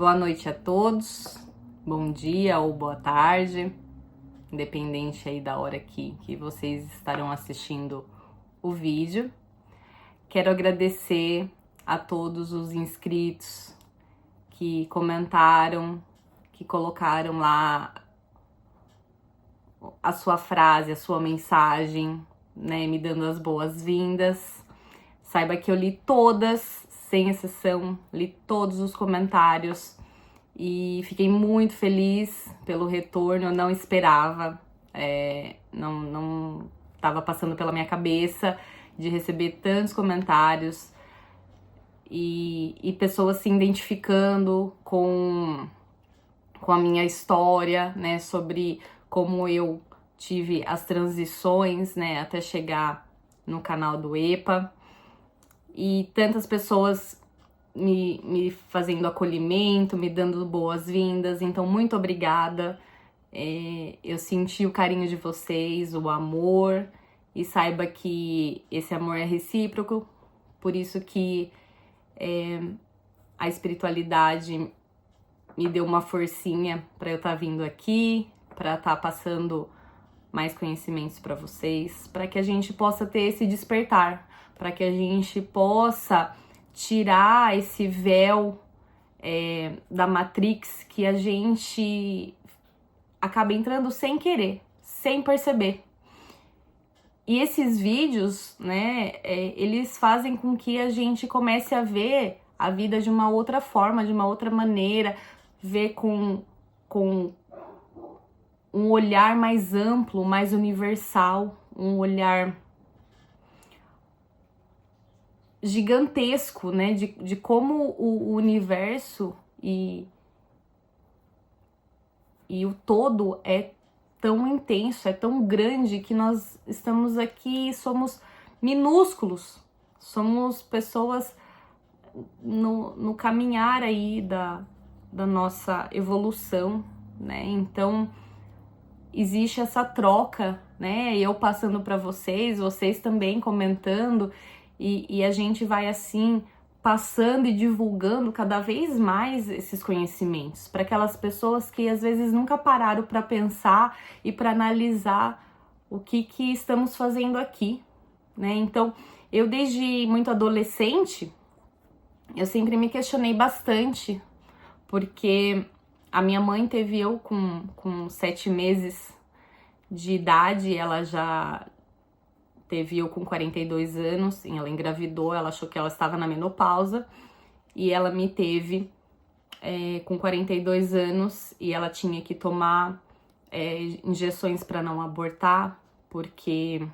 Boa noite a todos, bom dia ou boa tarde, independente aí da hora que vocês estarão assistindo o vídeo. Quero agradecer a todos os inscritos que comentaram, que colocaram lá a sua frase, a sua mensagem, né, me dando as boas-vindas. Saiba que eu li todas, sem exceção, li todos os comentários e fiquei muito feliz pelo retorno. Eu não esperava, não estava passando pela minha cabeça de receber tantos comentários e pessoas se identificando com a minha história, né, sobre como eu tive as transições, né, até chegar no canal do EPA. E tantas pessoas me fazendo acolhimento, me dando boas-vindas, então muito obrigada. Eu senti o carinho de vocês, o amor, e saiba que esse amor é recíproco, por isso que a espiritualidade me deu uma forcinha para eu estar vindo aqui, para estar passando mais conhecimentos para vocês, para que a gente possa ter esse despertar, para que a gente possa tirar esse véu da Matrix que a gente acaba entrando sem querer, sem perceber. E esses vídeos, né, eles fazem com que a gente comece a ver a vida de uma outra forma, de uma outra maneira, ver com um olhar mais amplo, mais universal, um olhar gigantesco, né, de como o universo e o todo é tão intenso, é tão grande, que nós estamos aqui e somos minúsculos, somos pessoas no caminhar aí da nossa evolução, né? Então existe essa troca, né? Eu passando para vocês, vocês também comentando, e a gente vai assim passando e divulgando cada vez mais esses conhecimentos para aquelas pessoas que às vezes nunca pararam para pensar e para analisar o que estamos fazendo aqui, né? Então, eu desde muito adolescente, eu sempre me questionei bastante, porque a minha mãe teve eu com 7 meses de idade, ela já teve eu com 42 anos, e ela engravidou, ela achou que ela estava na menopausa, e ela me teve com 42 anos, e ela tinha que tomar injeções para não abortar, porque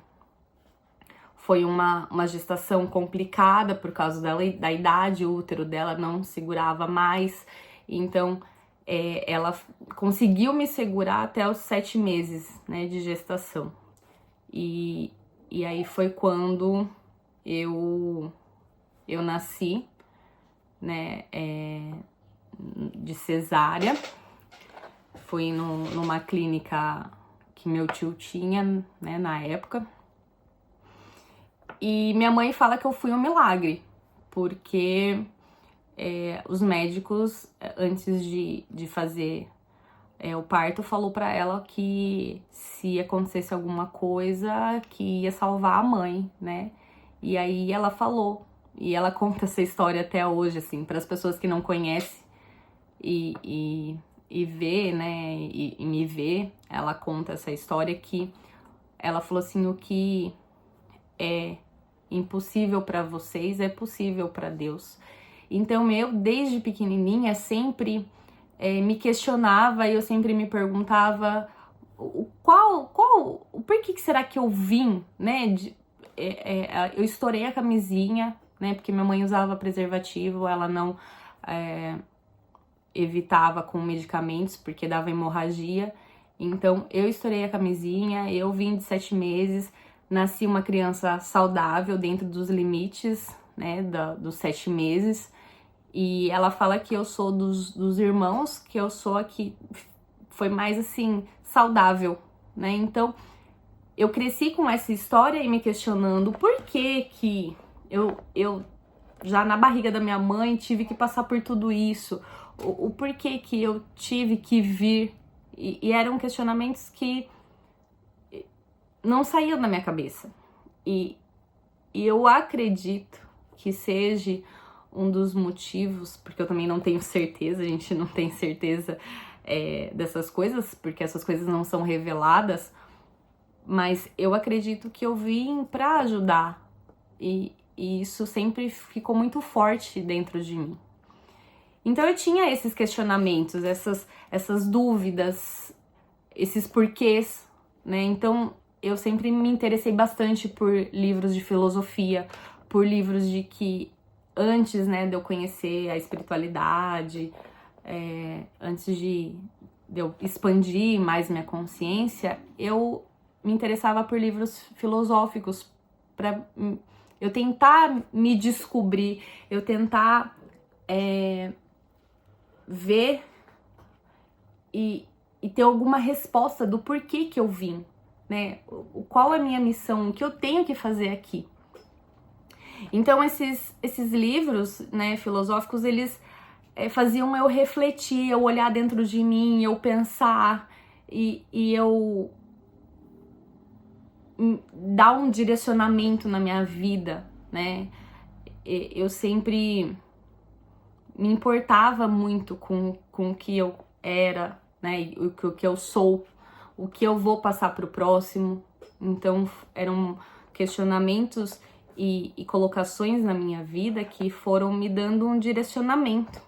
foi uma gestação complicada por causa da idade, o útero dela não segurava mais, então ela conseguiu me segurar até os 7 meses, né, de gestação. E aí foi quando eu nasci, né, de cesárea. Fui numa clínica que meu tio tinha, né, na época. E minha mãe fala que eu fui um milagre, porque os médicos, antes de fazer o parto, falou pra ela que se acontecesse alguma coisa, que ia salvar a mãe, né? E aí ela falou, e ela conta essa história até hoje, assim, para as pessoas que não conhecem e vê, né, e me vê, ela conta essa história que ela falou assim: o que é impossível para vocês é possível para Deus. Então eu, desde pequenininha, sempre me questionava, e eu sempre me perguntava por que será que eu vim, né? Eu estourei a camisinha, né? Porque minha mãe usava preservativo, ela não evitava com medicamentos, porque dava hemorragia. Então eu estourei a camisinha, eu vim de 7 meses, nasci uma criança saudável dentro dos limites, né? Dos 7 meses. E ela fala que eu sou dos irmãos, que eu sou a que foi mais, assim, saudável, né? Então, eu cresci com essa história e me questionando por que eu já na barriga da minha mãe tive que passar por tudo isso. o porquê que eu tive que vir, e eram questionamentos que não saíam da minha cabeça. E eu acredito que seja um dos motivos, porque eu também não tenho certeza, a gente não tem certeza dessas coisas, porque essas coisas não são reveladas, mas eu acredito que eu vim para ajudar, e isso sempre ficou muito forte dentro de mim. Então eu tinha esses questionamentos, essas dúvidas, esses porquês, né? Então eu sempre me interessei bastante por livros de filosofia, por livros de que antes, né, de eu conhecer a espiritualidade, antes de eu expandir mais minha consciência, eu me interessava por livros filosóficos para eu tentar me descobrir, eu tentar ver e ter alguma resposta do porquê que eu vim, né? Qual é a minha missão, o que eu tenho que fazer aqui. Então esses livros, né, filosóficos, eles faziam eu refletir, eu olhar dentro de mim, eu pensar e eu dar um direcionamento na minha vida, né? Eu sempre me importava muito com o que eu era, né? O que eu sou, o que eu vou passar para o próximo. Então eram questionamentos e colocações na minha vida que foram me dando um direcionamento,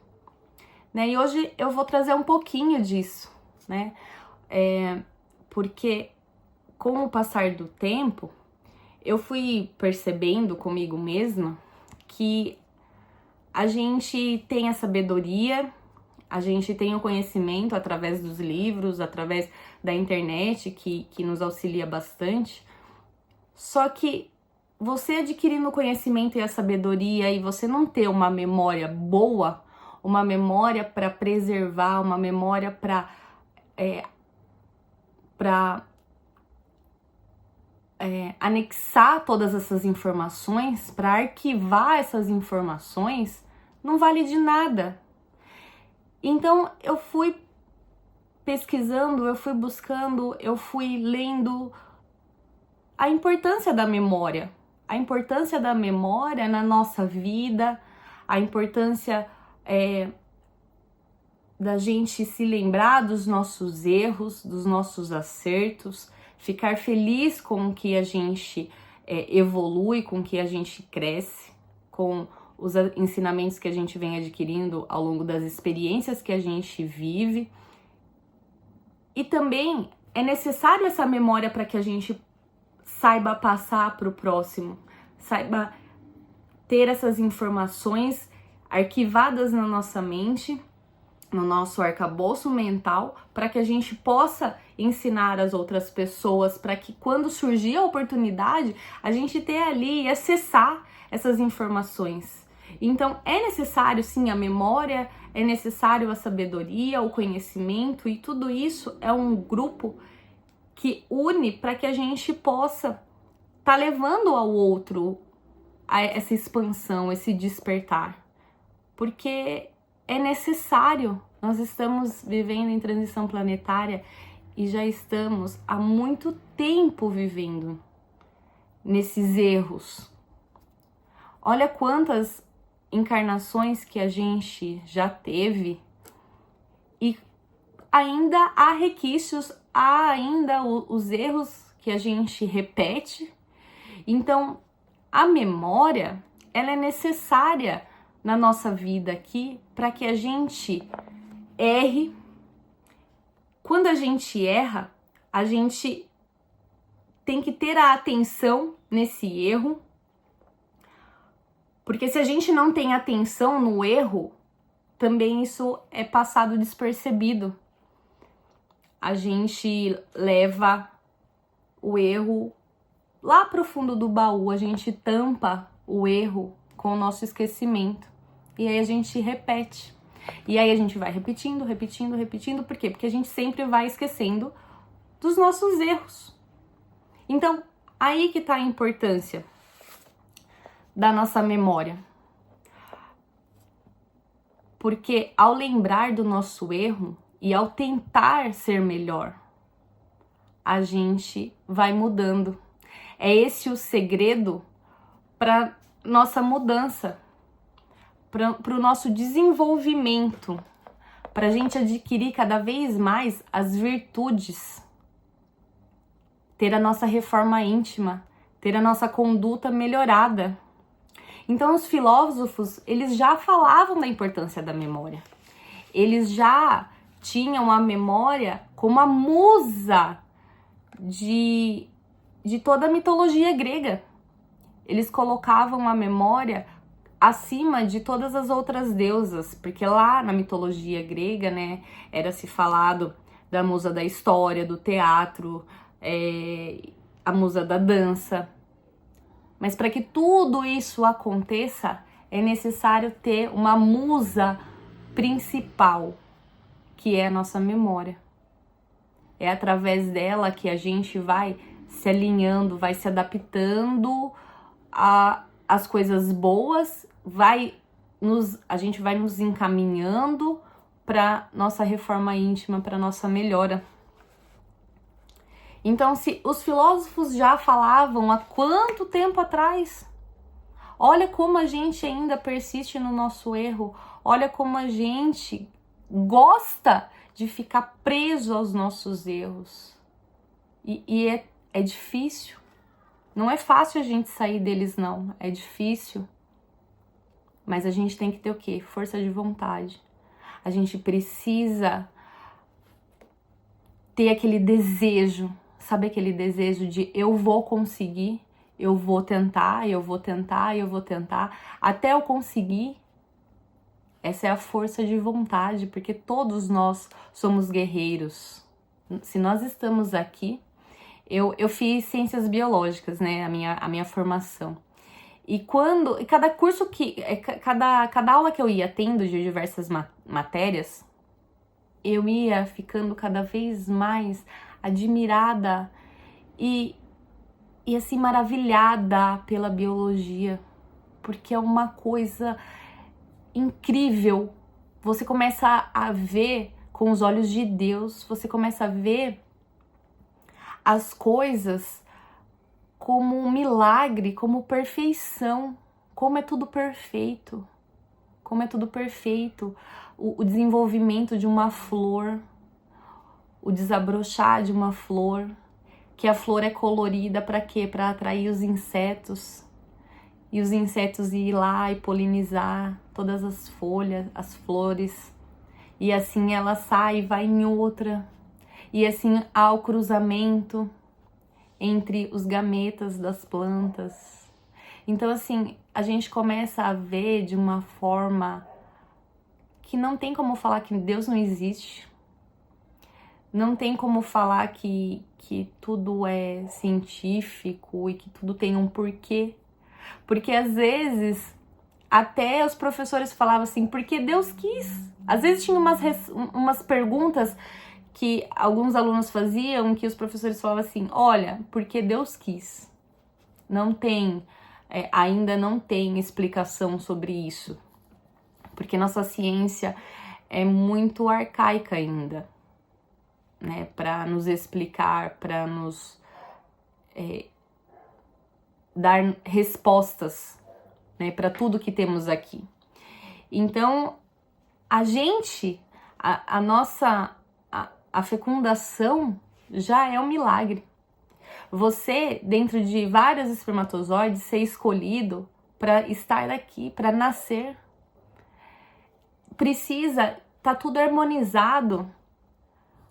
né? E hoje eu vou trazer um pouquinho disso, né? Porque com o passar do tempo, eu fui percebendo comigo mesma que a gente tem a sabedoria, a gente tem o conhecimento através dos livros, através da internet, que nos auxilia bastante. Só que você adquirindo o conhecimento e a sabedoria e você não ter uma memória boa, uma memória para preservar, uma memória para anexar todas essas informações, para arquivar essas informações, não vale de nada. Então eu fui pesquisando, eu fui buscando, eu fui lendo a importância da memória. A importância da memória na nossa vida, a importância da gente se lembrar dos nossos erros, dos nossos acertos, ficar feliz com o que a gente evolui, com o que a gente cresce, com os ensinamentos que a gente vem adquirindo ao longo das experiências que a gente vive. E também é necessário essa memória para que a gente saiba passar para o próximo, saiba ter essas informações arquivadas na nossa mente, no nosso arcabouço mental, para que a gente possa ensinar as outras pessoas, para que quando surgir a oportunidade, a gente ter ali e acessar essas informações. Então é necessário sim a memória, é necessário a sabedoria, o conhecimento, e tudo isso é um grupo que une para que a gente possa estar levando ao outro a essa expansão, esse despertar. Porque é necessário. Nós estamos vivendo em transição planetária e já estamos há muito tempo vivendo nesses erros. Olha quantas encarnações que a gente já teve e ainda há requisitos, há ainda os erros que a gente repete. Então, a memória, ela é necessária na nossa vida aqui para que a gente erre. Quando a gente erra, a gente tem que ter a atenção nesse erro, porque se a gente não tem atenção no erro, também isso é passado despercebido. A gente leva o erro lá pro fundo do baú, a gente tampa o erro com o nosso esquecimento. E aí a gente repete. E aí a gente vai repetindo, repetindo, repetindo. Por quê? Porque a gente sempre vai esquecendo dos nossos erros. Então, aí que tá a importância da nossa memória. Porque ao lembrar do nosso erro e ao tentar ser melhor, a gente vai mudando. É esse o segredo para nossa mudança, para o nosso desenvolvimento, para a gente adquirir cada vez mais as virtudes, ter a nossa reforma íntima, ter a nossa conduta melhorada. Então os filósofos, eles já falavam da importância da memória. Eles já tinham a memória como a musa de toda a mitologia grega. Eles colocavam a memória acima de todas as outras deusas, porque lá na mitologia grega, né, era se falado da musa da história, do teatro, a musa da dança. Mas para que tudo isso aconteça, é necessário ter uma musa principal, que é a nossa memória. É através dela que a gente vai se alinhando, vai se adaptando às coisas boas, a gente vai nos encaminhando para nossa reforma íntima, para nossa melhora. Então, se os filósofos já falavam há quanto tempo atrás? Olha como a gente ainda persiste no nosso erro. Olha como a gente gosta de ficar preso aos nossos erros. E é difícil. Não é fácil a gente sair deles, não. É difícil. Mas a gente tem que ter o quê? Força de vontade. A gente precisa ter aquele desejo. Sabe aquele desejo de eu vou conseguir, eu vou tentar, eu vou tentar, eu vou tentar, até eu conseguir? Essa é a força de vontade, porque todos nós somos guerreiros. Se nós estamos aqui, eu fiz ciências biológicas, né, a minha formação. E cada curso cada aula que eu ia tendo de diversas matérias, eu ia ficando cada vez mais admirada e assim maravilhada pela biologia, porque é uma coisa incrível. Você começa a ver com os olhos de Deus, você começa a ver as coisas como um milagre, como perfeição, como é tudo perfeito, como é tudo perfeito, o desenvolvimento de uma flor, o desabrochar de uma flor, que a flor é colorida para quê? Para atrair os insetos, e os insetos ir lá e polinizar todas as folhas, as flores, e assim ela sai e vai em outra, e assim há o cruzamento entre os gametas das plantas. Então assim, a gente começa a ver de uma forma que não tem como falar que Deus não existe. Não tem como falar que tudo é científico e que tudo tem um porquê. Porque às vezes até os professores falavam assim, porque Deus quis. Às vezes tinha umas perguntas que alguns alunos faziam que os professores falavam assim, olha, porque Deus quis. Não tem, ainda não tem explicação sobre isso. Porque nossa ciência é muito arcaica ainda, né, para nos explicar, para nos dar respostas, né, para tudo que temos aqui. Então, a fecundação já é um milagre. Você, dentro de vários espermatozoides, ser escolhido para estar aqui, para nascer, tá tudo harmonizado.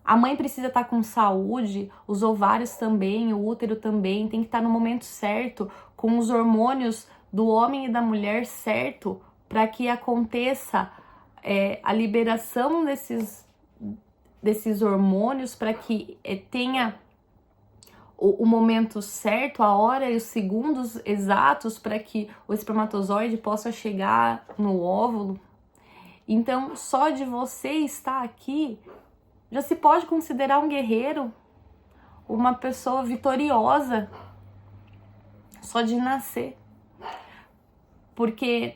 A mãe precisa estar com saúde, os ovários também, o útero também, tem que estar no momento certo, com os hormônios do homem e da mulher certo, para que aconteça a liberação desses hormônios, para que tenha o momento certo, a hora e os segundos exatos para que o espermatozoide possa chegar no óvulo. Então, só de você estar aqui, já se pode considerar um guerreiro, uma pessoa vitoriosa, só de nascer. Porque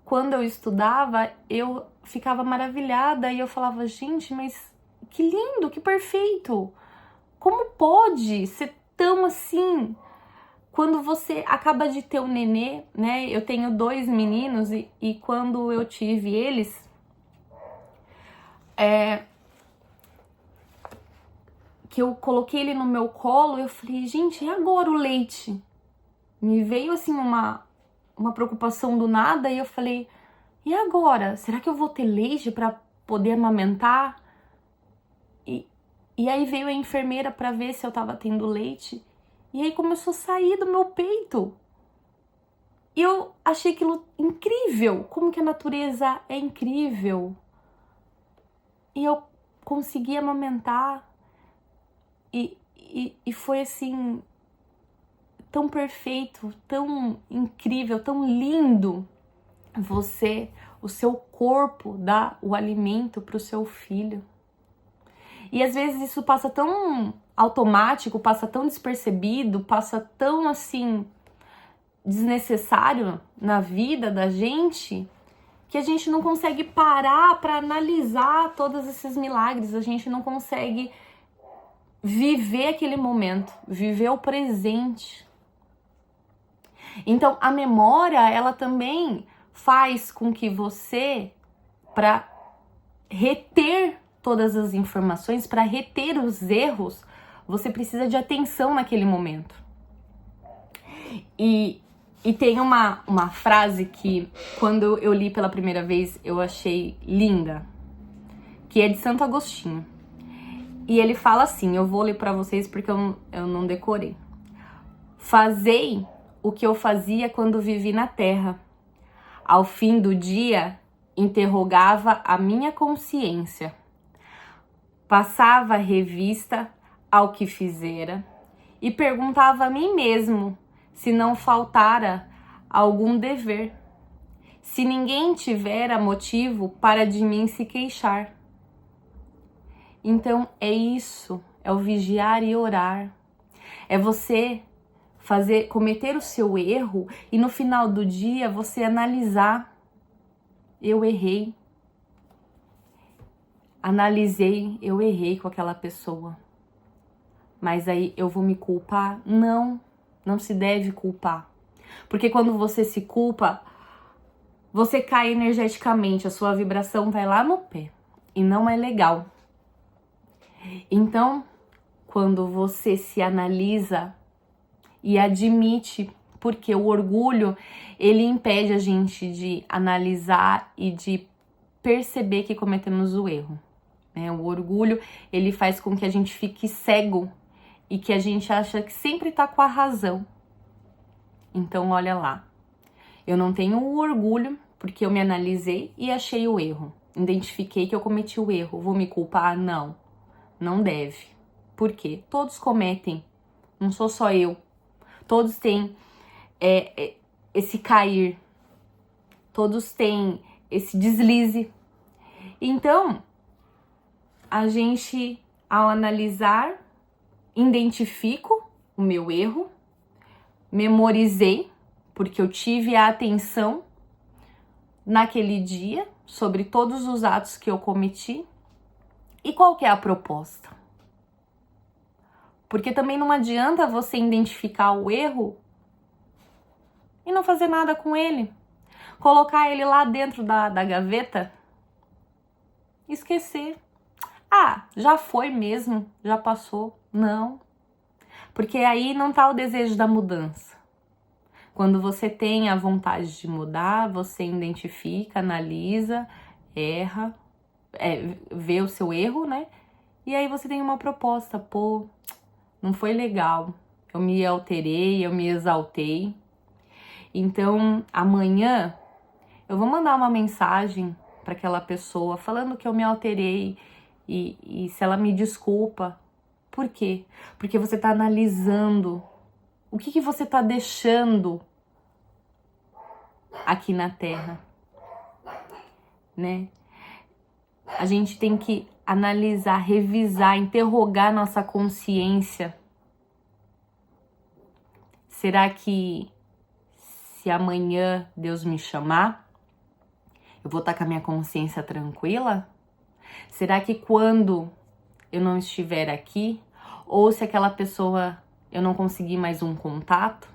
quando eu estudava, eu ficava maravilhada e eu falava, gente, mas que lindo, que perfeito! Como pode ser tão assim? Quando você acaba de ter um nenê, né? Eu tenho 2 meninos e quando eu tive eles, que eu coloquei ele no meu colo, eu falei, gente, e agora o leite? Me veio assim uma preocupação do nada e eu falei, e agora? Será que eu vou ter leite para poder amamentar? E aí veio a enfermeira para ver se eu tava tendo leite. E aí começou a sair do meu peito. E eu achei aquilo incrível. Como que a natureza é incrível. E eu consegui amamentar. E foi assim, tão perfeito, tão incrível, tão lindo. O seu corpo dá o alimento para o seu filho. E às vezes isso passa tão automático, passa tão despercebido, passa tão assim desnecessário na vida da gente, que a gente não consegue parar para analisar todos esses milagres, a gente não consegue viver aquele momento, viver o presente. Então a memória, ela também faz com que você, para reter todas as informações, para reter os erros, você precisa de atenção naquele momento. E tem uma frase que, quando eu li pela primeira vez, eu achei linda, que é de Santo Agostinho. E ele fala assim, eu vou ler para vocês porque eu não decorei. Fazei o que eu fazia quando vivi na terra. Ao fim do dia, interrogava a minha consciência. Passava revista ao que fizera e perguntava a mim mesmo se não faltara algum dever, se ninguém tivera motivo para de mim se queixar. Então é isso, é o vigiar e orar. É você cometer o seu erro e no final do dia você analisar. Eu errei. Analisei, eu errei com aquela pessoa. Mas aí eu vou me culpar? Não, não se deve culpar. Porque quando você se culpa, você cai energeticamente, a sua vibração vai lá no pé. E não é legal. Então, quando você se analisa e admite, porque o orgulho, ele impede a gente de analisar e de perceber que cometemos o erro. O orgulho, ele faz com que a gente fique cego e que a gente acha que sempre tá com a razão. Então, olha lá. Eu não tenho o orgulho porque eu me analisei e achei o erro. Identifiquei que eu cometi o erro. Vou me culpar? Não. Não deve. Por quê? Todos cometem. Não sou só eu. Todos têm esse cair. Todos têm esse deslize. Então, a gente, ao analisar, identifico o meu erro, memorizei, porque eu tive a atenção naquele dia sobre todos os atos que eu cometi. E qual que é a proposta? Porque também não adianta você identificar o erro e não fazer nada com ele. Colocar ele lá dentro da gaveta, esquecer. Ah, já foi mesmo, já passou. Não. Porque aí não tá o desejo da mudança. Quando você tem a vontade de mudar, você identifica, analisa, erra, vê o seu erro, né? E aí você tem uma proposta, pô, não foi legal. Eu me alterei, eu me exaltei. Então, amanhã eu vou mandar uma mensagem para aquela pessoa falando que eu me alterei e se ela me desculpa. Por quê? Porque você está analisando o que você está deixando aqui na Terra, né? A gente tem que analisar, revisar, interrogar nossa consciência. Será que se amanhã Deus me chamar, eu vou estar com a minha consciência tranquila? Será que quando eu não estiver aqui, ou se aquela pessoa eu não conseguir mais um contato,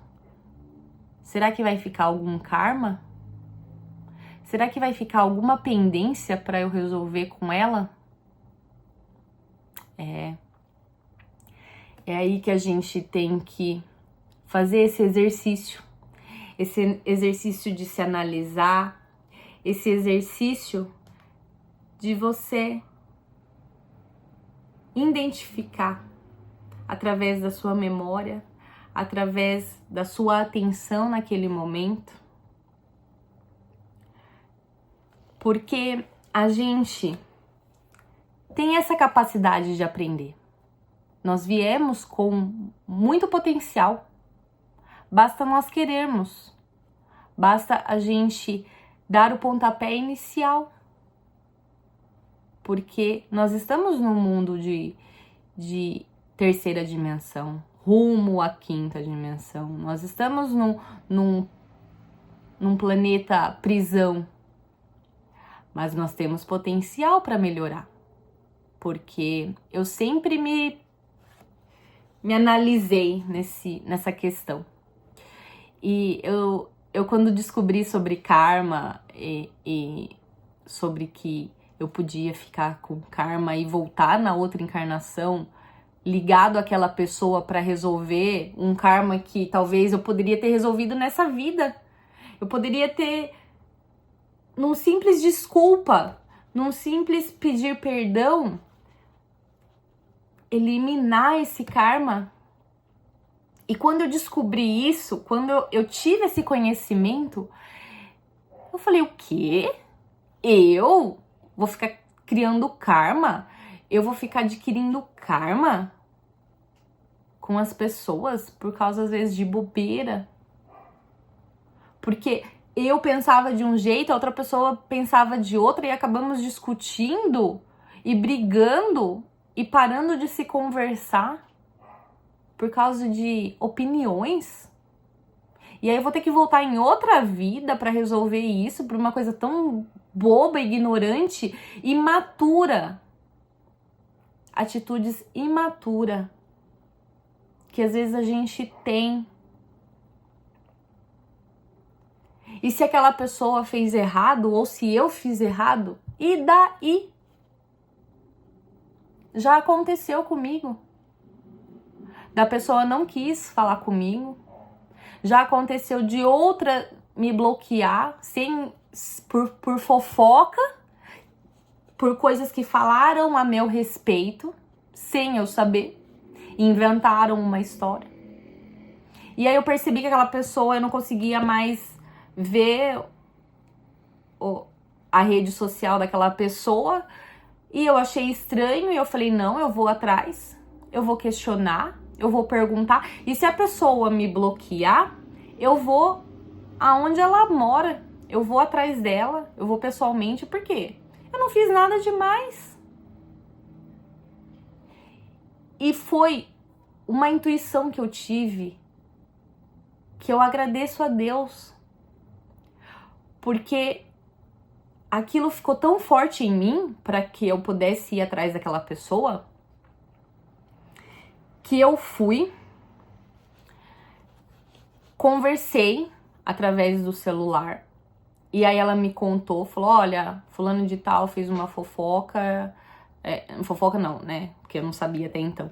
será que vai ficar algum karma? Será que vai ficar alguma pendência para eu resolver com ela? É aí que a gente tem que fazer esse exercício de se analisar, esse exercício de você identificar através da sua memória, através da sua atenção naquele momento, porque a gente tem essa capacidade de aprender. Nós viemos com muito potencial, basta nós querermos, basta a gente dar o pontapé inicial, porque nós estamos num mundo de terceira dimensão, rumo à quinta dimensão. Nós estamos num planeta prisão, mas nós temos potencial para melhorar, porque eu sempre me analisei nessa questão. E eu quando descobri sobre karma e sobre que eu podia ficar com karma e voltar na outra encarnação ligado àquela pessoa para resolver um karma que talvez eu poderia ter resolvido nessa vida. Eu poderia ter, num simples desculpa, num simples pedir perdão, eliminar esse karma. E quando eu descobri isso, quando eu tive esse conhecimento, eu falei, o quê? Eu vou ficar criando karma? Eu vou ficar adquirindo karma com as pessoas por causa, às vezes, de bobeira? Porque eu pensava de um jeito, a outra pessoa pensava de outra e acabamos discutindo e brigando e parando de se conversar por causa de opiniões. E aí eu vou ter que voltar em outra vida para resolver isso por uma coisa tão boba, ignorante, imatura. Atitudes imaturas que às vezes a gente tem. E se aquela pessoa fez errado, ou se eu fiz errado, e daí? Já aconteceu comigo. Da pessoa não quis falar comigo. Já aconteceu de outra me bloquear por fofoca, por coisas que falaram a meu respeito, sem eu saber. Inventaram uma história. E aí eu percebi que aquela pessoa, eu não conseguia mais ver a rede social daquela pessoa. E eu achei estranho e eu falei, não, eu vou atrás, eu vou questionar, eu vou perguntar. E se a pessoa me bloquear, eu vou aonde ela mora, eu vou atrás dela, eu vou pessoalmente, por quê? Eu não fiz nada demais. E foi uma intuição que eu tive, que eu agradeço a Deus, porque aquilo ficou tão forte em mim para que eu pudesse ir atrás daquela pessoa, que eu fui, conversei através do celular, e aí ela me contou, falou, olha, fulano de tal fez uma fofoca, fofoca não, né, porque eu não sabia até então,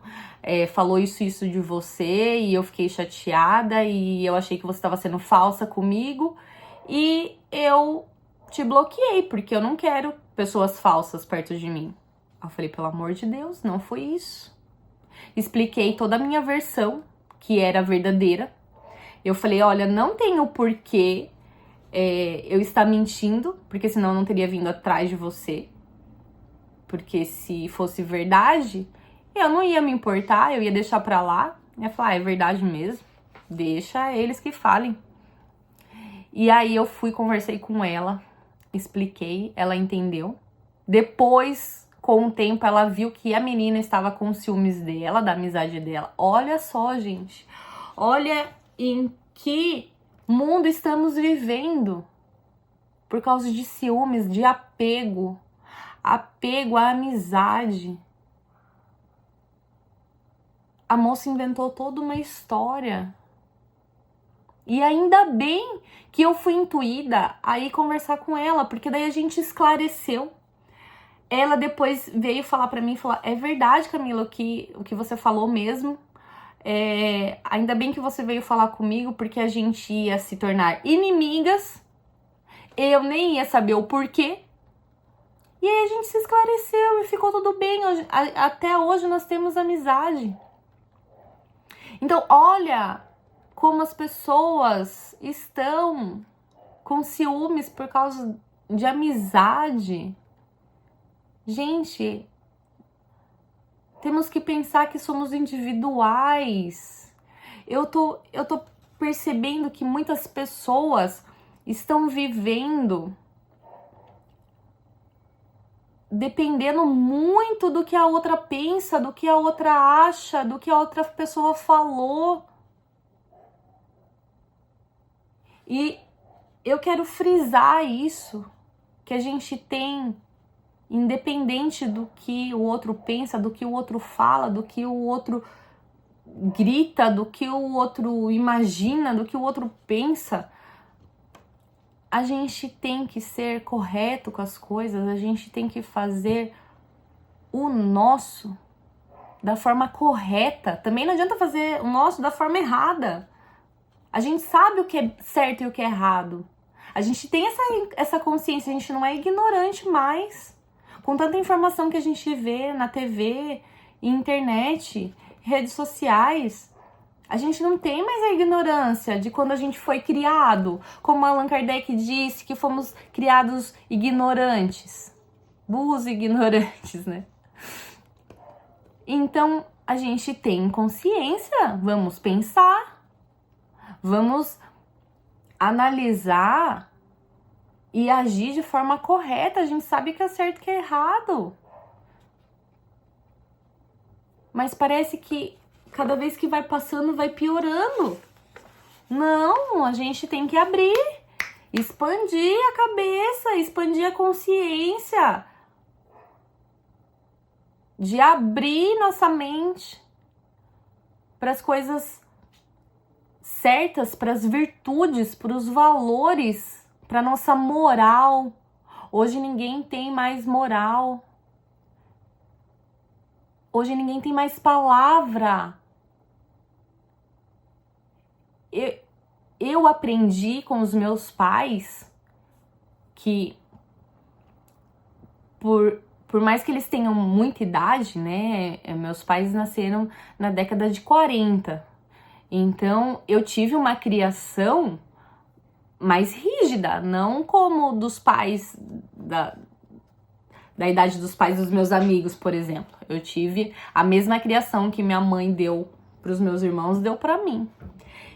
falou isso de você, e eu fiquei chateada, e eu achei que você estava sendo falsa comigo, e eu te bloqueei, porque eu não quero pessoas falsas perto de mim. Eu falei, pelo amor de Deus, não foi isso. Expliquei toda a minha versão, que era verdadeira. Eu falei, olha, não tenho porquê eu estar mentindo, porque senão eu não teria vindo atrás de você. Porque se fosse verdade, eu não ia me importar, eu ia deixar pra lá. Eu ia falar, é verdade mesmo, deixa eles que falem. E aí eu fui, conversei com ela, expliquei, ela entendeu. Depois, com o tempo, ela viu que a menina estava com ciúmes dela, da amizade dela. Olha só, gente. Olha em que mundo estamos vivendo. por causa de ciúmes, de apego à amizade. A moça inventou toda uma história. E ainda bem que eu fui intuída a ir conversar com ela, porque daí a gente esclareceu. Ela depois veio falar pra mim, falou, é verdade, Camila, o que você falou mesmo. Ainda bem que você veio falar comigo, porque a gente ia se tornar inimigas. Eu nem ia saber o porquê. E aí a gente se esclareceu e ficou tudo bem. Até hoje nós temos amizade. Então, olha como as pessoas estão com ciúmes por causa de amizade. Gente, temos que pensar que somos individuais. Eu tô percebendo que muitas pessoas estão vivendo dependendo muito do que a outra pensa, do que a outra acha, do que a outra pessoa falou. E eu quero frisar isso, que a gente tem, independente do que o outro pensa, do que o outro fala, do que o outro grita, do que o outro imagina, do que o outro pensa, a gente tem que ser correto com as coisas, a gente tem que fazer o nosso da forma correta. Também não adianta fazer o nosso da forma errada. A gente sabe o que é certo e o que é errado. A gente tem essa consciência, a gente não é ignorante mais. Com tanta informação que a gente vê na TV, internet, redes sociais, a gente não tem mais a ignorância de quando a gente foi criado. Como Allan Kardec disse, que fomos criados ignorantes. Burros e ignorantes, né? Então, a gente tem consciência, vamos pensar, vamos analisar e agir de forma correta. A gente sabe que é certo e que é errado. Mas parece que cada vez que vai passando, vai piorando. Não, a gente tem que abrir, expandir a cabeça, expandir a consciência, de abrir nossa mente para as coisas certas, para as virtudes, para os valores, para nossa moral. Hoje ninguém tem mais moral. Hoje ninguém tem mais palavra. Eu aprendi com os meus pais que, por mais que eles tenham muita idade, né? Meus pais nasceram na década de 40. Então, eu tive uma criação mais rígida, não como dos pais da idade dos pais dos meus amigos, por exemplo. Eu tive a mesma criação que minha mãe deu para os meus irmãos, deu para mim.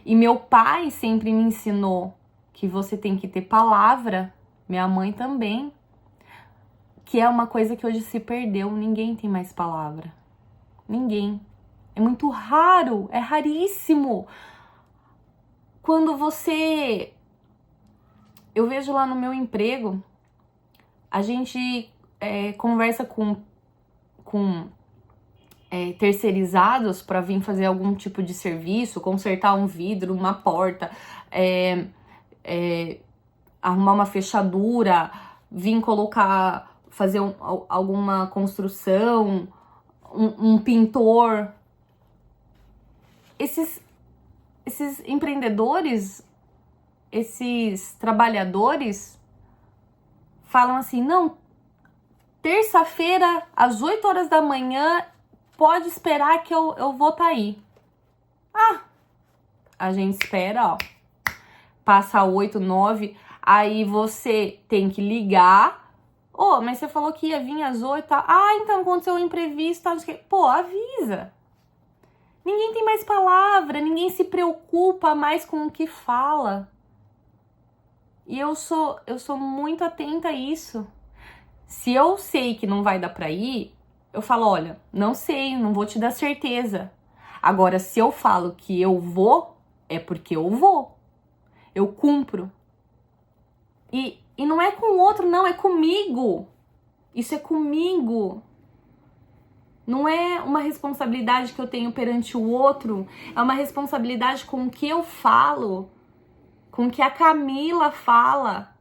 E meu pai sempre me ensinou que você tem que ter palavra, minha mãe também, que é uma coisa que hoje se perdeu, ninguém tem mais palavra. Ninguém. É muito raro, é raríssimo. Quando você... Eu vejo lá no meu emprego, a gente conversa com terceirizados para vir fazer algum tipo de serviço, consertar um vidro, uma porta, arrumar uma fechadura, vir colocar, fazer alguma construção, um pintor. Esses empreendedores, esses trabalhadores falam assim, não, terça-feira, às 8 horas da manhã, pode esperar que eu vou tá aí. Ah, a gente espera, ó, passa 8, 9, aí você tem que ligar. Ô, mas você falou que ia vir às 8, tá? Ah, então aconteceu um imprevisto, tá? Pô, avisa. Ninguém tem mais palavra, ninguém se preocupa mais com o que fala. E eu sou muito atenta a isso. Se eu sei que não vai dar pra ir, eu falo, olha, não sei, não vou te dar certeza. Agora, se eu falo que eu vou, é porque eu vou. Eu cumpro. E não é com o outro, não, é comigo. Isso é comigo. Não é uma responsabilidade que eu tenho perante o outro, é uma responsabilidade com o que eu falo, com o que a Camila fala.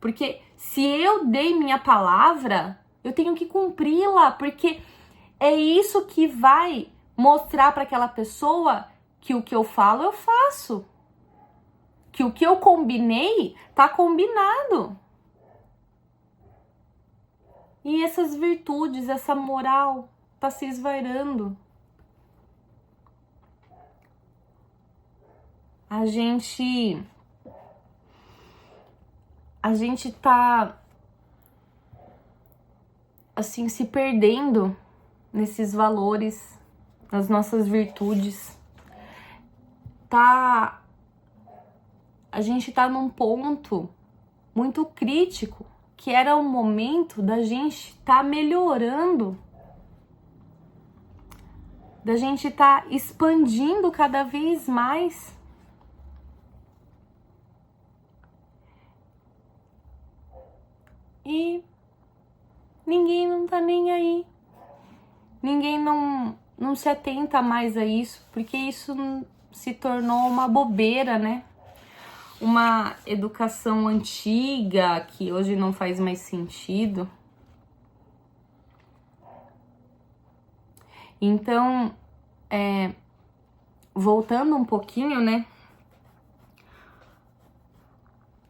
Porque se eu dei minha palavra, eu tenho que cumpri-la, porque é isso que vai mostrar para aquela pessoa que o que eu falo eu faço. Que o que eu combinei tá combinado. E essas virtudes, essa moral tá se esvairando. A gente tá assim se perdendo nesses valores, nas nossas virtudes. A gente tá num ponto muito crítico, que era o momento da gente tá melhorando, da gente tá expandindo cada vez mais. E ninguém não tá nem aí. Ninguém não se atenta mais a isso, porque isso se tornou uma bobeira, né? Uma educação antiga que hoje não faz mais sentido. Então, voltando um pouquinho, né?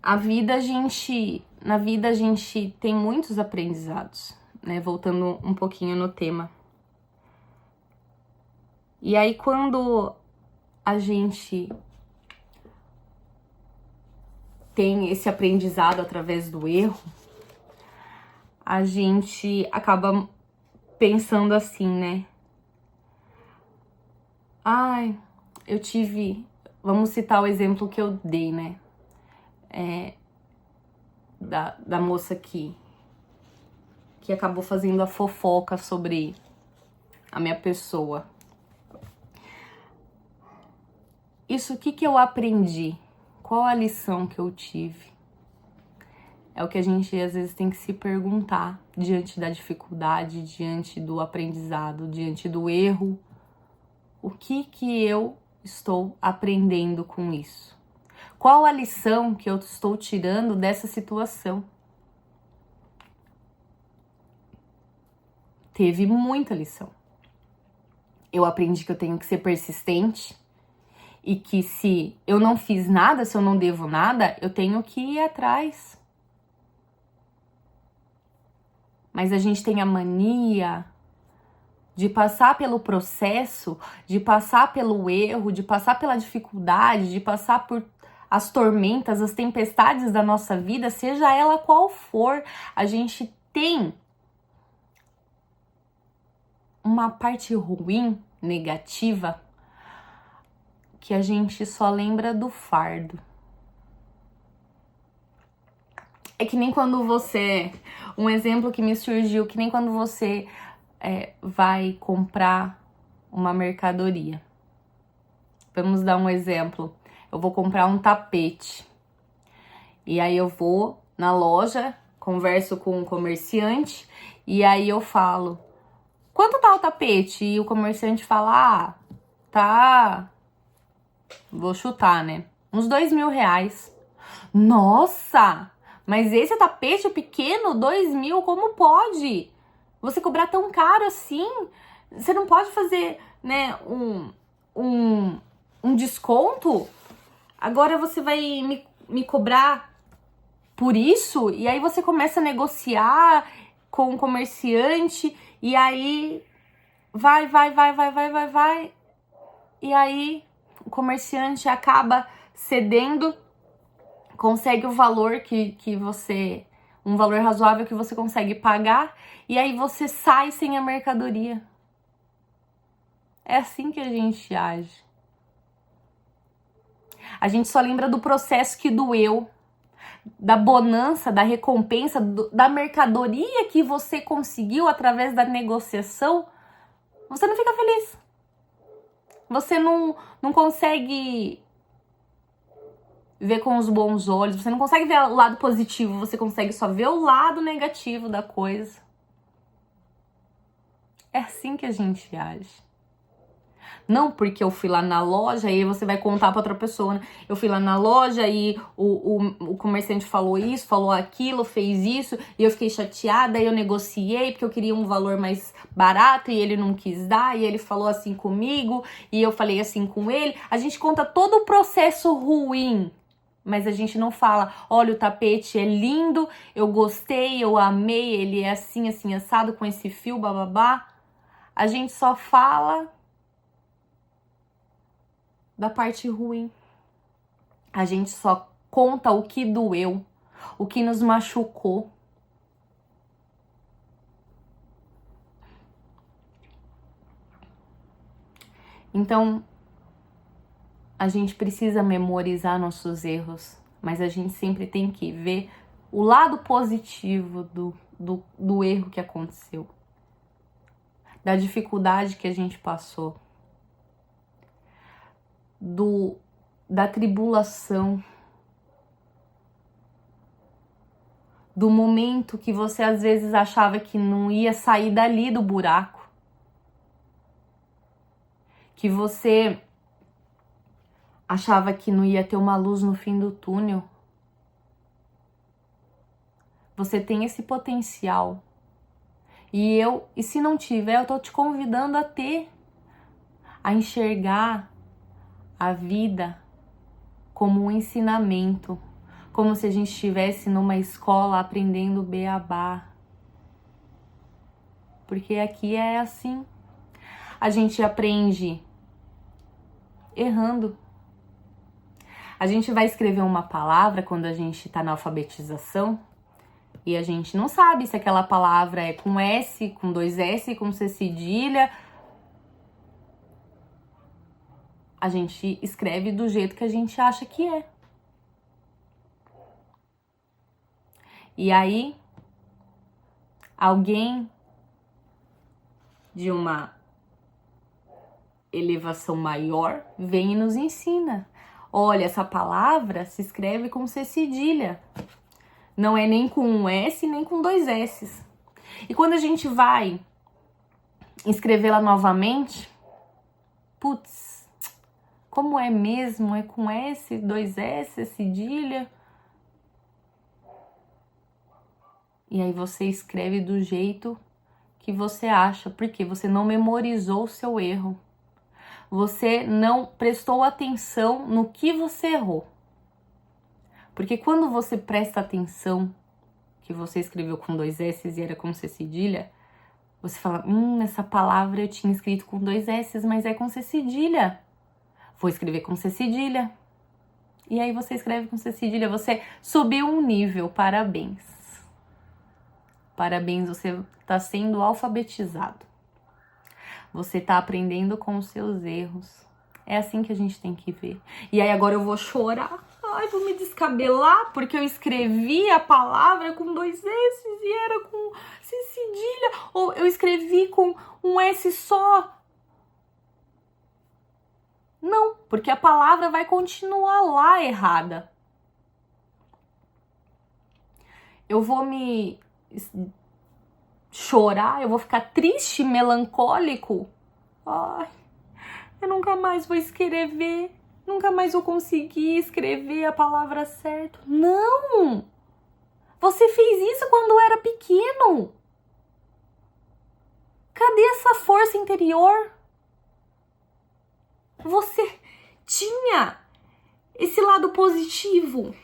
Na vida a gente tem muitos aprendizados, né? Voltando um pouquinho no tema. E aí quando a gente tem esse aprendizado através do erro, a gente acaba pensando assim, né? Ai, vamos citar o exemplo que eu dei, né? Da moça que acabou fazendo a fofoca sobre a minha pessoa. Isso, o que eu aprendi? Qual a lição que eu tive? É o que a gente às vezes tem que se perguntar diante da dificuldade, diante do aprendizado, diante do erro. O que eu estou aprendendo com isso? Qual a lição que eu estou tirando dessa situação? Teve muita lição. Eu aprendi que eu tenho que ser persistente e que se eu não fiz nada, se eu não devo nada, eu tenho que ir atrás. Mas a gente tem a mania de passar pelo processo, de passar pelo erro, de passar pela dificuldade, de passar por as tormentas, as tempestades da nossa vida, seja ela qual for. A gente tem uma parte ruim, negativa, que a gente só lembra do fardo. É que nem quando você... Um exemplo que me surgiu, que nem quando você vai comprar uma mercadoria. Vamos dar um exemplo. Eu vou comprar um tapete. E aí eu vou na loja, converso com um comerciante, e aí eu falo, quanto tá o tapete? E o comerciante fala, tá... Vou chutar, né? Uns R$2.000. Nossa! Mas esse tapete pequeno, 2.000, como pode? Você cobrar tão caro assim? Você não pode fazer, né, um desconto? Agora você vai me cobrar por isso? E aí você começa a negociar com o comerciante, e aí vai. E aí o comerciante acaba cedendo, consegue o valor que você... um valor razoável que você consegue pagar, e aí você sai sem a mercadoria. É assim que a gente age. A gente só lembra do processo que doeu, da bonança, da recompensa, da mercadoria que você conseguiu através da negociação. Você não fica feliz. Você não consegue ver com os bons olhos, você não consegue ver o lado positivo, você consegue só ver o lado negativo da coisa. É assim que a gente age. Não porque eu fui lá na loja e você vai contar pra outra pessoa, né? Eu fui lá na loja e o comerciante falou isso, falou aquilo, fez isso, e eu fiquei chateada, e eu negociei porque eu queria um valor mais barato e ele não quis dar, e ele falou assim comigo, e eu falei assim com ele. A gente conta todo o processo ruim, mas a gente não fala, olha, o tapete é lindo, eu gostei, eu amei, ele é assim, assim, assado, com esse fio, bababá. A gente só fala da parte ruim. A gente só conta o que doeu, o que nos machucou. Então, a gente precisa memorizar nossos erros, mas a gente sempre tem que ver o lado positivo do erro que aconteceu, da dificuldade que a gente passou, da tribulação, do momento que você às vezes achava que não ia sair dali do buraco, que você achava que não ia ter uma luz no fim do túnel. Você tem esse potencial. E se não tiver, eu tô te convidando a ter, a enxergar a vida como um ensinamento, como se a gente estivesse numa escola aprendendo beabá. Porque aqui é assim. A gente aprende errando. A gente vai escrever uma palavra quando a gente tá na alfabetização e a gente não sabe se aquela palavra é com S, com 2S, com C cedilha. A gente escreve do jeito que a gente acha que é. E aí, alguém de uma elevação maior vem e nos ensina. Olha, essa palavra se escreve com C cedilha. Não é nem com um S, nem com 2S. E quando a gente vai escrevê-la novamente, putz, como é mesmo? É com S, 2S, cedilha. E aí você escreve do jeito que você acha, porque você não memorizou o seu erro. Você não prestou atenção no que você errou. Porque quando você presta atenção que você escreveu com 2S e era com C cedilha, você fala, essa palavra eu tinha escrito com 2S, mas é com C cedilha. Vou escrever com C cedilha. E aí você escreve com C cedilha, você subiu um nível, parabéns. Parabéns, você está sendo alfabetizado. Você está aprendendo com os seus erros. É assim que a gente tem que ver. E aí agora eu vou chorar. Ai, vou me descabelar porque eu escrevi a palavra com 2S e era com C cedilha. Ou eu escrevi com um S só. Não, porque a palavra vai continuar lá errada. Eu vou me chorar, eu vou ficar triste, melancólico. Ai, eu nunca mais vou escrever, nunca mais vou conseguir escrever a palavra certa. Não! Você fez isso quando era pequeno. Cadê essa força interior? Você tinha esse lado positivo.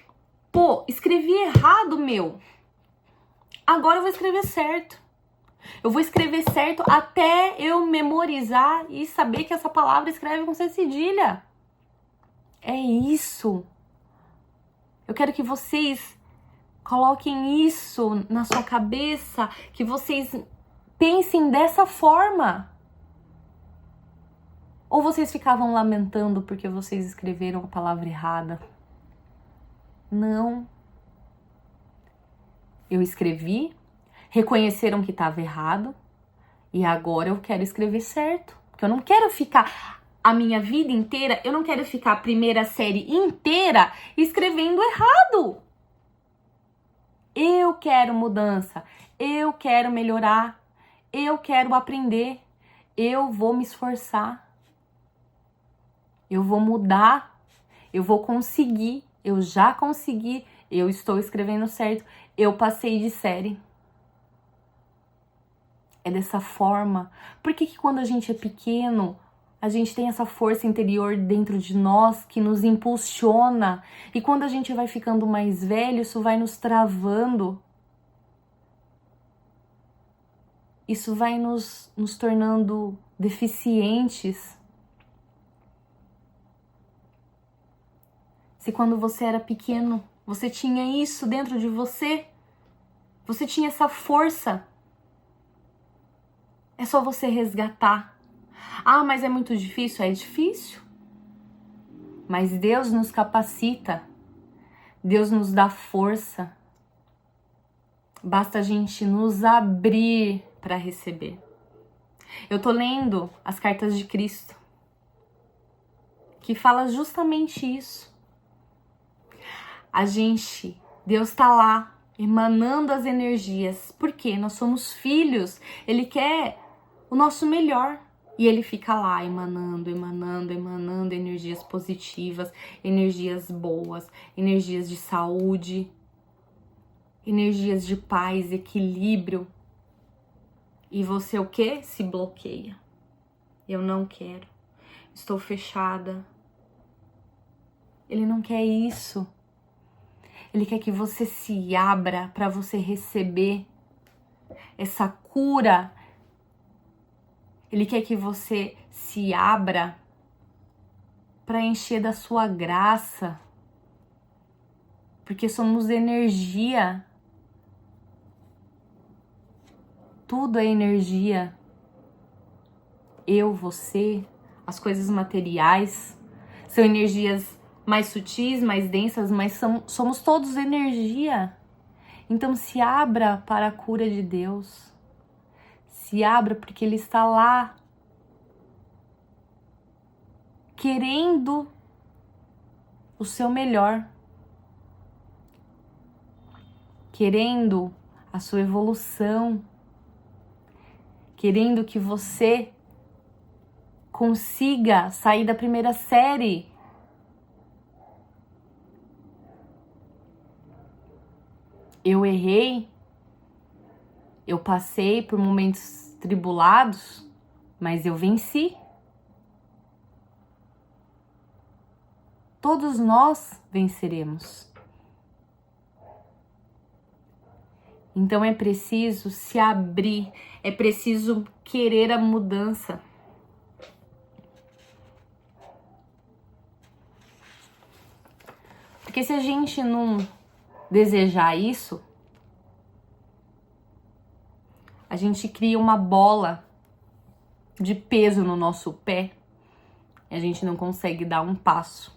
Pô, escrevi errado, meu. Agora eu vou escrever certo. Eu vou escrever certo até eu memorizar e saber que essa palavra escreve com C cedilha. É isso. Eu quero que vocês coloquem isso na sua cabeça, que vocês pensem dessa forma. Ou vocês ficavam lamentando porque vocês escreveram a palavra errada? Não. Eu escrevi, reconheceram que estava errado e agora eu quero escrever certo. Porque eu não quero ficar a minha vida inteira, eu não quero ficar a primeira série inteira escrevendo errado. Eu quero mudança, eu quero melhorar, eu quero aprender, eu vou me esforçar, eu vou mudar, eu vou conseguir, eu já consegui, eu estou escrevendo certo, eu passei de série. É dessa forma. Por que quando a gente é pequeno, a gente tem essa força interior dentro de nós que nos impulsiona, e quando a gente vai ficando mais velho, isso vai nos travando, isso vai nos tornando deficientes. Se quando você era pequeno, você tinha isso dentro de você, você tinha essa força, é só você resgatar. Ah, mas é muito difícil? É difícil. Mas Deus nos capacita, Deus nos dá força. Basta a gente nos abrir para receber. Eu tô lendo as cartas de Cristo, que fala justamente isso. Deus tá lá, emanando as energias. Por quê? Nós somos filhos. Ele quer o nosso melhor. E ele fica lá emanando energias positivas, energias boas, energias de saúde, energias de paz, equilíbrio. E você o quê? Se bloqueia. Eu não quero. Estou fechada. Ele não quer isso. Ele quer que você se abra para você receber essa cura. Ele quer que você se abra para encher da sua graça. Porque somos energia. Tudo é energia. Eu, você, as coisas materiais são energias mais sutis, mais densas, mas somos todos energia. Então se abra para a cura de Deus. Se abra porque Ele está lá, querendo o seu melhor, querendo a sua evolução, querendo que você consiga sair da primeira série. Eu errei, eu passei por momentos tribulados, mas eu venci. Todos nós venceremos. Então é preciso se abrir, é preciso querer a mudança. Porque se a gente não desejar isso, a gente cria uma bola de peso no nosso pé e a gente não consegue dar um passo.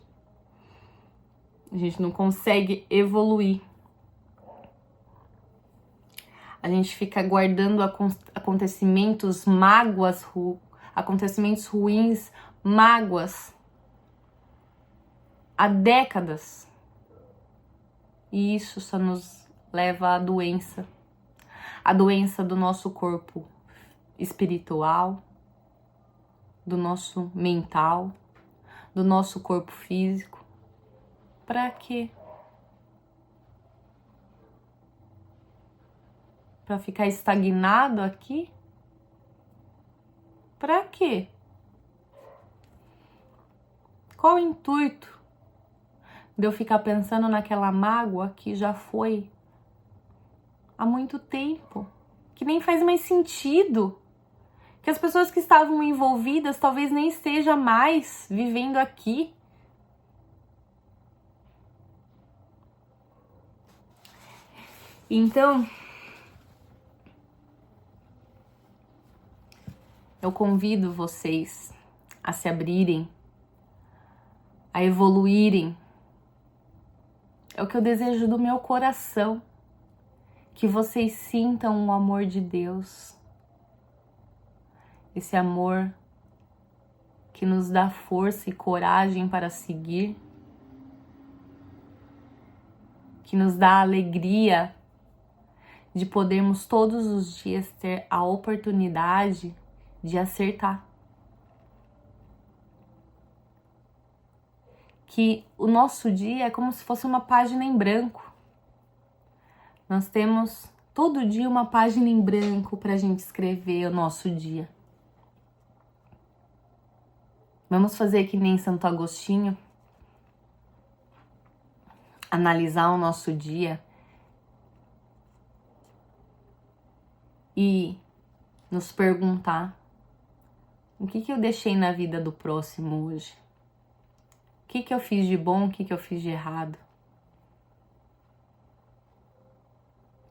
A gente não consegue evoluir. A gente fica guardando acontecimentos, acontecimentos ruins, mágoas, há décadas. E isso só nos leva à doença. A doença do nosso corpo espiritual, do nosso mental, do nosso corpo físico. Pra quê? Pra ficar estagnado aqui? Pra quê? Qual o intuito de eu ficar pensando naquela mágoa que já foi há muito tempo, que nem faz mais sentido, que as pessoas que estavam envolvidas talvez nem estejam mais vivendo aqui? Então, eu convido vocês a se abrirem, a evoluírem. É o que eu desejo do meu coração, que vocês sintam o amor de Deus, esse amor que nos dá força e coragem para seguir, que nos dá alegria de podermos todos os dias ter a oportunidade de acertar. Que o nosso dia é como se fosse uma página em branco. Nós temos todo dia uma página em branco para a gente escrever o nosso dia. Vamos fazer que nem Santo Agostinho, analisar o nosso dia e nos perguntar: o que eu deixei na vida do próximo hoje? O que eu fiz de bom, o que eu fiz de errado?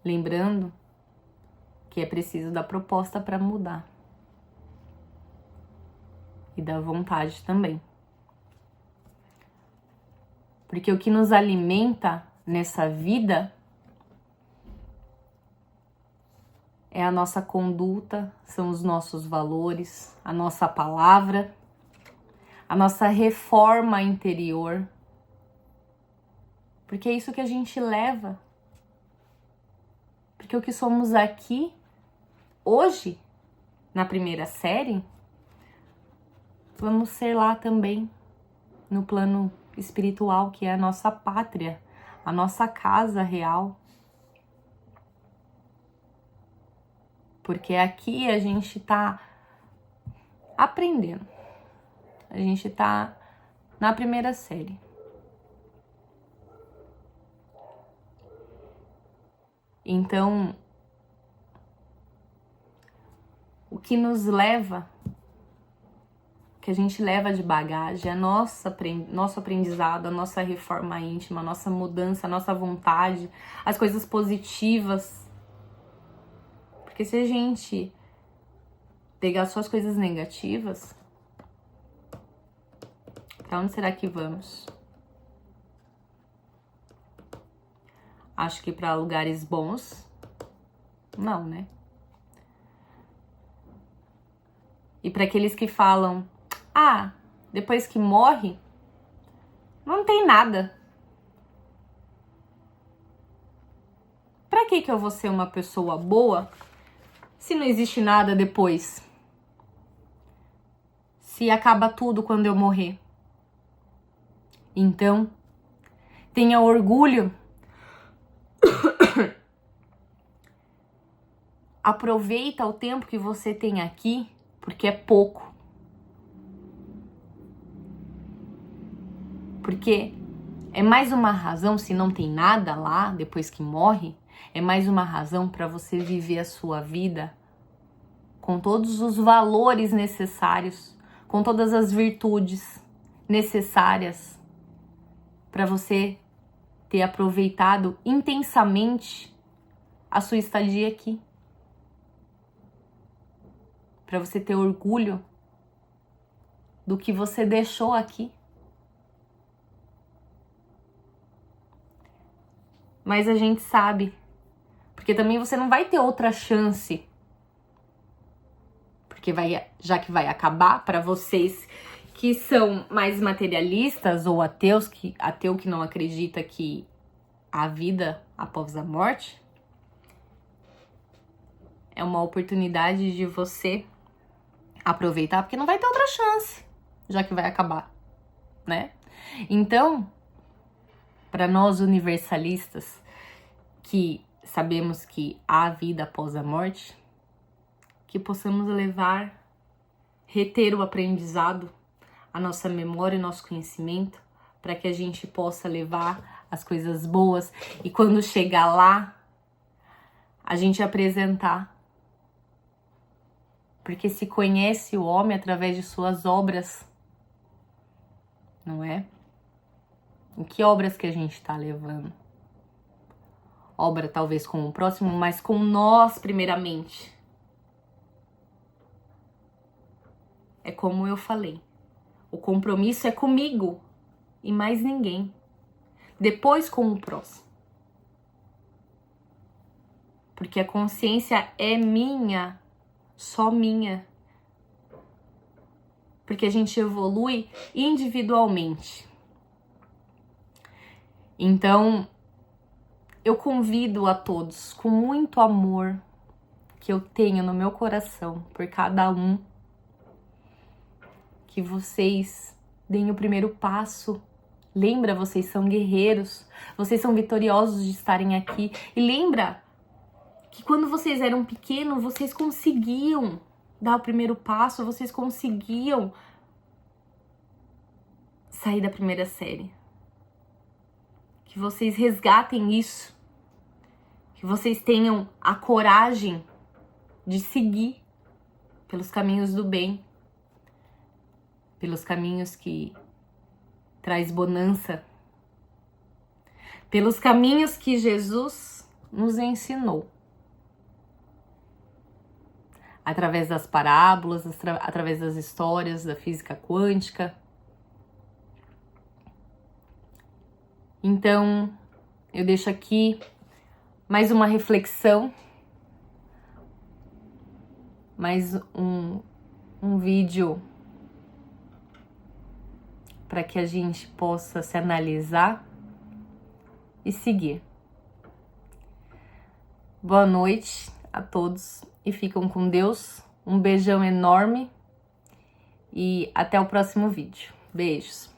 Lembrando que é preciso da proposta para mudar. E da vontade também. Porque o que nos alimenta nessa vida é a nossa conduta, são os nossos valores, a nossa palavra, a nossa reforma interior. Porque é isso que a gente leva. Porque o que somos aqui, hoje, na primeira série, vamos ser lá também, no plano espiritual, que é a nossa pátria, a nossa casa real. Porque aqui a gente tá aprendendo. A gente tá na primeira série. Então, o que nos leva, que a gente leva de bagagem, é nosso aprendizado, a nossa reforma íntima, a nossa mudança, a nossa vontade, as coisas positivas. Porque se a gente pegar só as coisas negativas, para onde será que vamos? Acho que para lugares bons, não, né? E para aqueles que falam: ah, depois que morre, não tem nada. Para que eu vou ser uma pessoa boa se não existe nada depois? Se acaba tudo quando eu morrer? Então, tenha orgulho. Aproveita o tempo que você tem aqui, porque é pouco. Porque é mais uma razão, se não tem nada lá depois que morre, é mais uma razão para você viver a sua vida com todos os valores necessários, com todas as virtudes necessárias para você ter aproveitado intensamente a sua estadia aqui. Para você ter orgulho do que você deixou aqui. Mas a gente sabe, porque também você não vai ter outra chance, porque já que vai acabar, para vocês que são mais materialistas ou ateu que não acredita que há vida após a morte, é uma oportunidade de você aproveitar, porque não vai ter outra chance, já que vai acabar, né? Então, para nós universalistas, que sabemos que há vida após a morte, que possamos reter o aprendizado, a nossa memória e nosso conhecimento, para que a gente possa levar as coisas boas e quando chegar lá, a gente apresentar. Porque se conhece o homem através de suas obras, não é? Em que obras que a gente está levando? Obra talvez com o próximo, mas com nós primeiramente. É como eu falei, o compromisso é comigo e mais ninguém. Depois com o próximo. Porque a consciência é minha, só minha. porque a gente evolui individualmente. Então, eu convido a todos, com muito amor que eu tenho no meu coração por cada um, que vocês deem o primeiro passo. Lembra, vocês são guerreiros, vocês são vitoriosos de estarem aqui. E lembra que quando vocês eram pequenos, vocês conseguiam dar o primeiro passo, vocês conseguiam sair da primeira série. Que vocês resgatem isso, que vocês tenham a coragem de seguir pelos caminhos do bem, pelos caminhos que traz bonança, pelos caminhos que Jesus nos ensinou. Através das parábolas, através das histórias da física quântica. Então, eu deixo aqui mais uma reflexão, mais um vídeo para que a gente possa se analisar e seguir. Boa noite a todos e ficam com Deus. Um beijão enorme e até o próximo vídeo. Beijos!